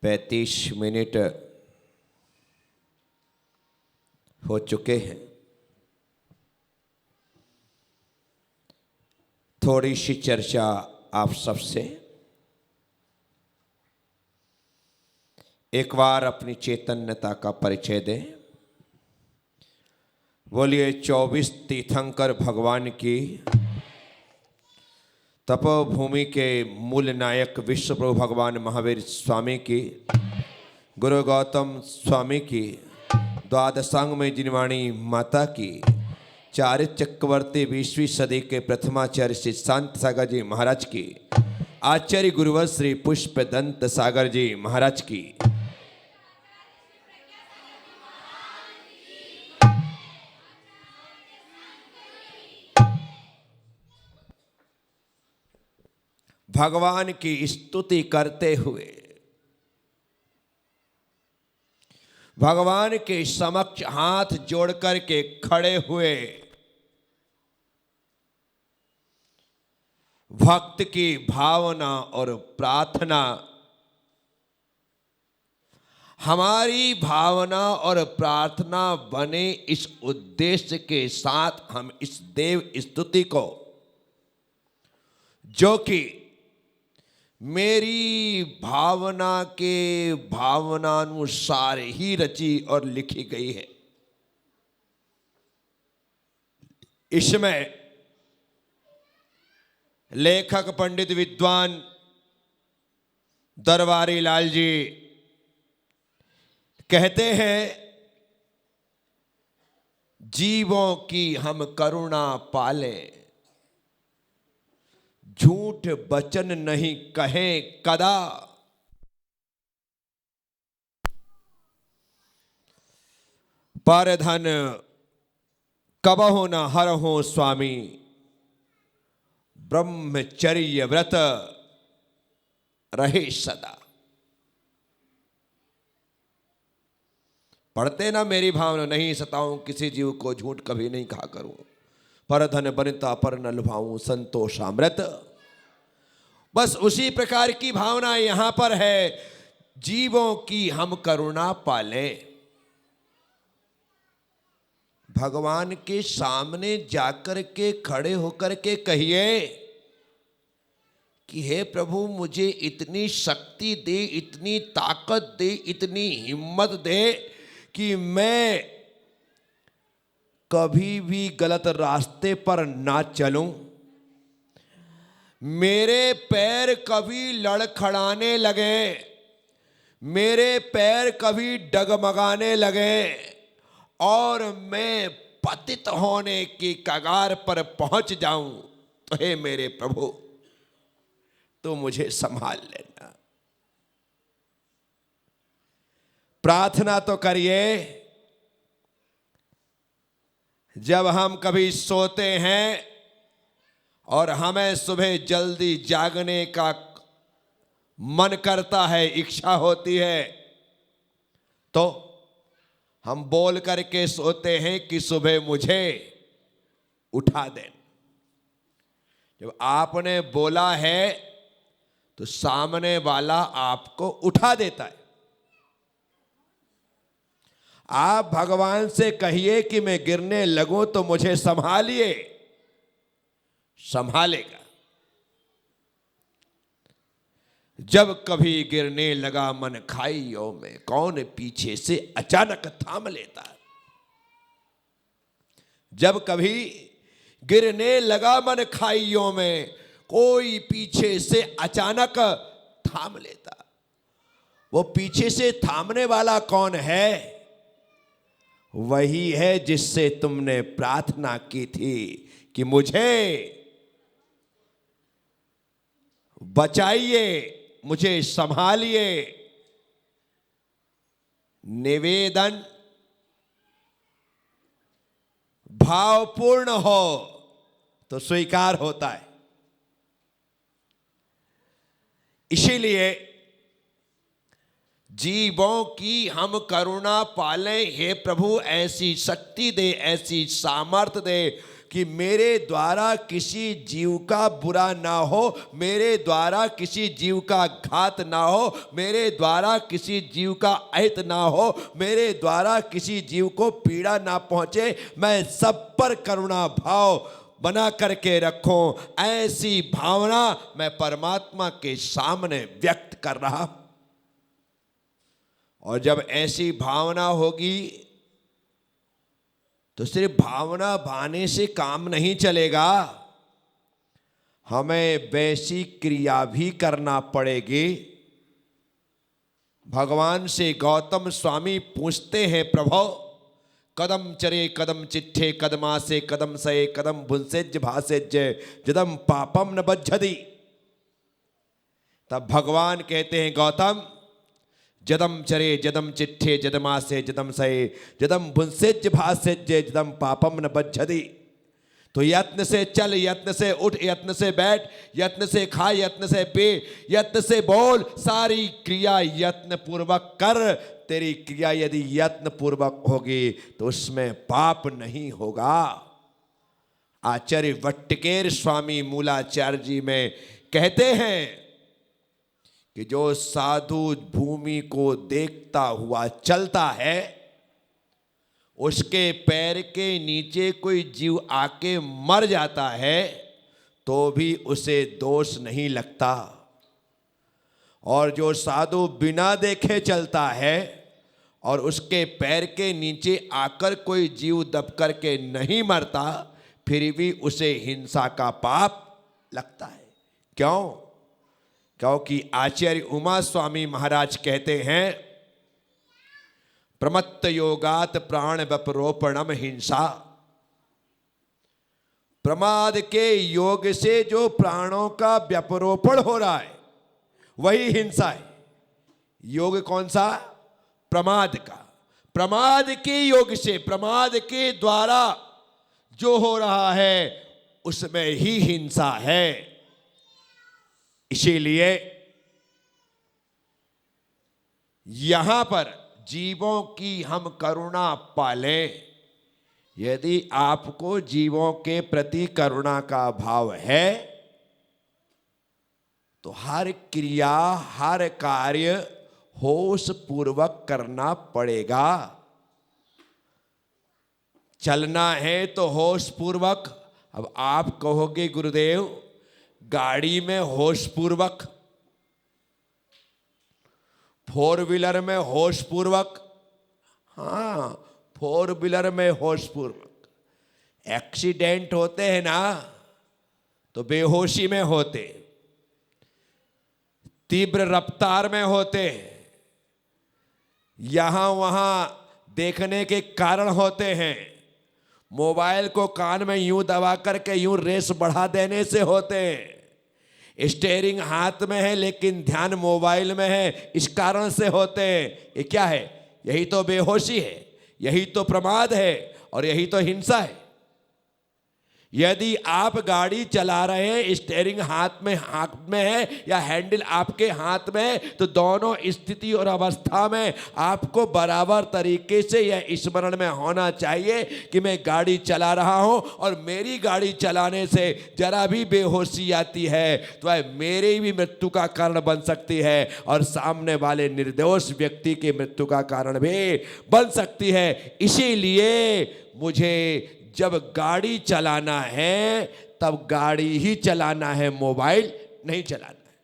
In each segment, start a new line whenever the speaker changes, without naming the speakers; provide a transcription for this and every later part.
35 minute हो चुके हैं। थोड़ी सी चर्चा आप सबसे। एक बार अपनी चैतन्यता का परिचय दें। बोलिए 24 तीर्थंकर भगवान की, तपोभूमि के मूल नायक विश्व प्रभु भगवान महावीर स्वामी की, गुरु गौतम स्वामी की, द्वादशांग में जिनवाणी माता की, चारित्र चक्रवर्ती 20वीं सदी के प्रथमाचार्य श्री शांत सागर जी महाराज की, आचार्य गुरुवर श्री पुष्पदंत सागर जी महाराज की, भगवान की स्तुति करते हुए भगवान के समक्ष हाथ जोड़कर के खड़े हुए भक्त की भावना और प्रार्थना, हमारी भावना और प्रार्थना बने, इस उद्देश्य के साथ हम इस देव स्तुति को, जो कि मेरी भावना के भावनानुसार ही रची और लिखी गई है, इसमें लेखक पंडित विद्वान दरबारी लाल जी कहते हैं, जीवों की हम करुणा पाले, झूठ वचन नहीं कहें कदा, पर धन कबहु न हरहु स्वामी, ब्रह्मचर्य व्रत रहे सदा। पढ़ते ना मेरी भावना, नहीं सताऊं किसी जीव को, झूठ कभी नहीं कहा करूं, पर धन बनिता पर न लुभाऊं, संतोषामृत। बस उसी प्रकार की भावना यहां पर है, जीवों की हम करुणा पालें। भगवान के सामने जाकर के खड़े होकर के कहिए कि हे प्रभु, मुझे इतनी शक्ति दे, इतनी ताकत दे, इतनी हिम्मत दे कि मैं कभी भी गलत रास्ते पर ना चलूं, मेरे पैर कभी लड़खड़ाने लगे, मेरे पैर कभी डगमगाने लगे और मैं पतित होने की कगार पर पहुंच जाऊं, तो हे मेरे प्रभु, तो मुझे संभाल लेना। प्रार्थना तो करिए। जब हम कभी सोते हैं और हमें सुबह जल्दी जागने का मन करता है, इच्छा होती है, तो हम बोल करके सोते हैं कि सुबह मुझे उठा दें। जब आपने बोला है तो सामने वाला आपको उठा देता है। आप भगवान से कहिए कि मैं गिरने लगूं तो मुझे संभालिए, संभालेगा। जब कभी गिरने लगा मन खाइयों में, कौन पीछे से अचानक थाम लेता। जब कभी गिरने लगा मन खाइयों में, कोई पीछे से अचानक थाम लेता। वो पीछे से थामने वाला कौन है? वही है जिससे तुमने प्रार्थना की थी कि मुझे बचाइए, मुझे संभालिए। निवेदन भावपूर्ण हो तो स्वीकार होता है। इसीलिए जीवों की हम करुणा पालें, हे प्रभु ऐसी शक्ति दे, ऐसी सामर्थ्य दे कि मेरे द्वारा किसी जीव का बुरा ना हो, मेरे द्वारा किसी जीव का घात ना हो, मेरे द्वारा किसी जीव का अहित ना हो, मेरे द्वारा किसी जीव को पीड़ा ना पहुंचे, मैं सब पर करुणा भाव बना करके रखूं, ऐसी भावना मैं परमात्मा के सामने व्यक्त कर रहा। और जब ऐसी भावना होगी तो सिर्फ भावना भाने से काम नहीं चलेगा, हमें वैसी क्रिया भी करना पड़ेगी। भगवान से गौतम स्वामी पूछते हैं, प्रभु कदम चरे कदम चिट्ठे कदमा से कदम सये कदम भुंसेज भासेज जदम पापम न बज्झति। तब भगवान कहते हैं, गौतम जदम चरे जदम चिट्ठे जदमा से जदम सये जदम भुंसेज भासेज जदम पापम न बज्झति। तो यत्न से चल, यत्न से उठ, यत्न से बैठ, यत्न से खा, यत्न से पी, यत्न से बोल, सारी क्रिया यत्न पूर्वक कर। तेरी क्रिया यदि यत्न पूर्वक होगी तो उसमें पाप नहीं होगा। आचार्य वट्टिकेर स्वामी मूलाचार्य जी में कहते हैं कि जो साधु भूमि को देखता हुआ चलता है, उसके पैर के नीचे कोई जीव आके मर जाता है तो भी उसे दोष नहीं लगता। और जो साधु बिना देखे चलता है और उसके पैर के नीचे आकर कोई जीव दब करके नहीं मरता, फिर भी उसे हिंसा का पाप लगता है। क्यों? क्योंकि आचार्य उमा स्वामी महाराज कहते हैं, प्रमत्त योगात प्राण वपरोपणम हिंसा। प्रमाद के योग से जो प्राणों का व्यपरोपण हो रहा है वही हिंसा है। योग कौन सा? प्रमाद का। प्रमाद के योग से, प्रमाद के द्वारा जो हो रहा है उसमें ही हिंसा है। इसीलिए यहां पर जीवों की हम करुणा पालें। यदि आपको जीवों के प्रति करुणा का भाव है तो हर क्रिया, हर कार्य होश पूर्वक करना पड़ेगा। चलना है तो होश पूर्वक। अब आप कहोगे गुरुदेव गाड़ी में होश पूर्वक, फोर व्हीलर में होश पूर्वक। हाँ, फोर व्हीलर में होश पूर्वक। एक्सीडेंट होते हैं ना तो बेहोशी में होते, तीव्र रफ्तार में होते, यहां वहां देखने के कारण होते हैं, मोबाइल को कान में यूं दबा करके यूं रेस बढ़ा देने से होते हैं, स्टीयरिंग हाथ में है लेकिन ध्यान मोबाइल में है, इस कारण से होते हैं। ये क्या है? यही तो बेहोशी है, यही तो प्रमाद है और यही तो हिंसा है। यदि आप गाड़ी चला रहे हैं, स्टीयरिंग हाथ में है या हैंडल आपके हाथ में है, तो दोनों स्थिति और अवस्था में आपको बराबर तरीके से यह स्मरण में होना चाहिए कि मैं गाड़ी चला रहा हूं और मेरी गाड़ी चलाने से जरा भी बेहोशी आती है तो वह मेरी भी मृत्यु का कारण बन सकती है और सामने वाले निर्दोष व्यक्ति की मृत्यु का कारण भी बन सकती है। इसीलिए मुझे जब गाड़ी चलाना है तब गाड़ी ही चलाना है, मोबाइल नहीं चलाना है।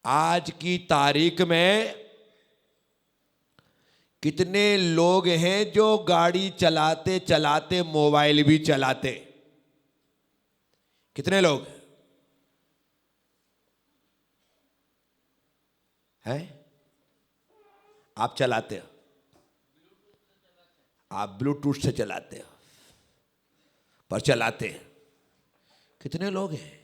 आज की तारीख में कितने लोग हैं जो गाड़ी चलाते चलाते मोबाइल भी चलाते? कितने लोग हैं? आप चलाते हो? आप ब्लूटूथ से चलाते हो, पर चलाते हैं। कितने लोग हैं?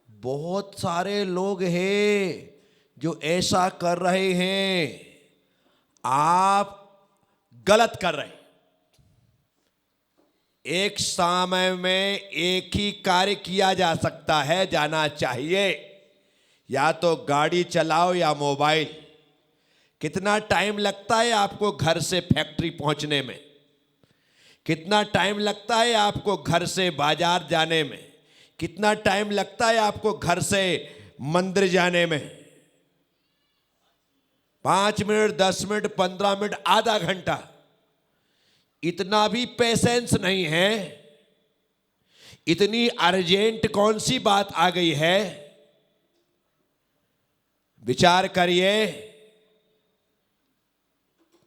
बहुत सारे लोग हैं जो ऐसा कर रहे हैं। आप गलत कर रहे हैं। एक समय में एक ही कार्य किया जा सकता है, जाना चाहिए, या तो गाड़ी चलाओ या मोबाइल। कितना टाइम लगता है आपको घर से फैक्ट्री पहुंचने में? कितना टाइम लगता है आपको घर से बाजार जाने में? कितना टाइम लगता है आपको घर से मंदिर जाने में? 5 मिनट, 10 मिनट, 15 मिनट, आधा घंटा। इतना भी पेशेंस नहीं है। इतनी अर्जेंट कौन सी बात आ गई है? विचार करिए,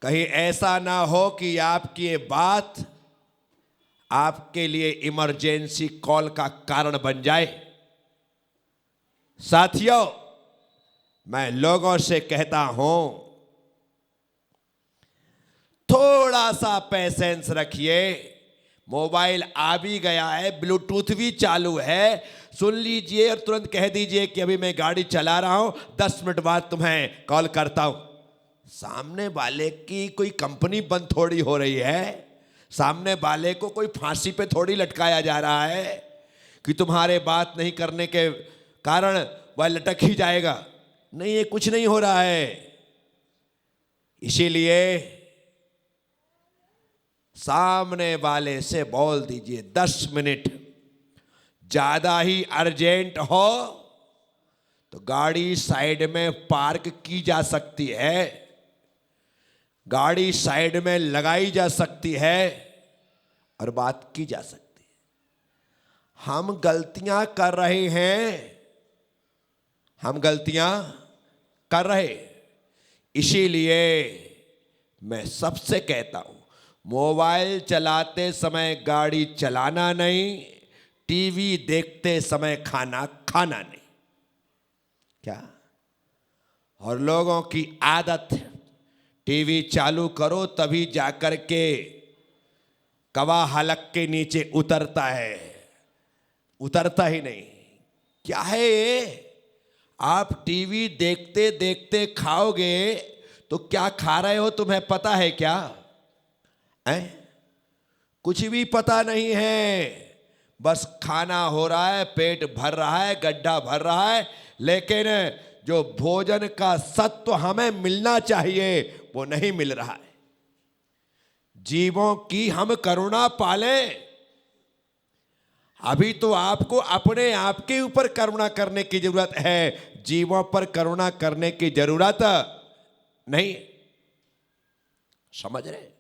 कहीं ऐसा ना हो कि आपकी ये बात आपके लिए इमरजेंसी कॉल का कारण बन जाए। साथियों, मैं लोगों से कहता हूं, थोड़ा सा पेशेंस रखिए। मोबाइल आ भी गया है, ब्लूटूथ भी चालू है, सुन लीजिए और तुरंत कह दीजिए कि अभी मैं गाड़ी चला रहा हूं, 10 मिनट बाद तुम्हें कॉल करता हूं। सामने वाले की कोई कंपनी बंद थोड़ी हो रही है। सामने वाले को कोई फांसी पे थोड़ी लटकाया जा रहा है कि तुम्हारे बात नहीं करने के कारण वह लटक ही जाएगा। नहीं, ये कुछ नहीं हो रहा है। इसीलिए सामने वाले से बोल दीजिए 10 मिनट। ज्यादा ही अर्जेंट हो तो गाड़ी साइड में पार्क की जा सकती है, गाड़ी साइड में लगाई जा सकती है और बात की जा सकती है। हम गलतियां कर रहे हैं, हम गलतियां कर रहे। इसीलिए मैं सबसे कहता हूं, मोबाइल चलाते समय गाड़ी चलाना नहीं, टीवी देखते समय खाना खाना नहीं। क्या? और लोगों की आदत, टीवी चालू करो तभी जाकर के कवा हलक के नीचे उतरता है, उतरता ही नहीं। क्या है ये? आप टीवी देखते देखते खाओगे तो क्या खा रहे हो तुम्हें पता है क्या? कुछ भी पता नहीं है। बस खाना हो रहा है, पेट भर रहा है, गड्ढा भर रहा है, लेकिन जो भोजन का सत्व हमें मिलना चाहिए वो नहीं मिल रहा है। जीवों की हम करुणा पालें। अभी तो आपको अपने आप के ऊपर करुणा करने की जरूरत है, जीवों पर करुणा करने की जरूरत नहीं। समझ रहे?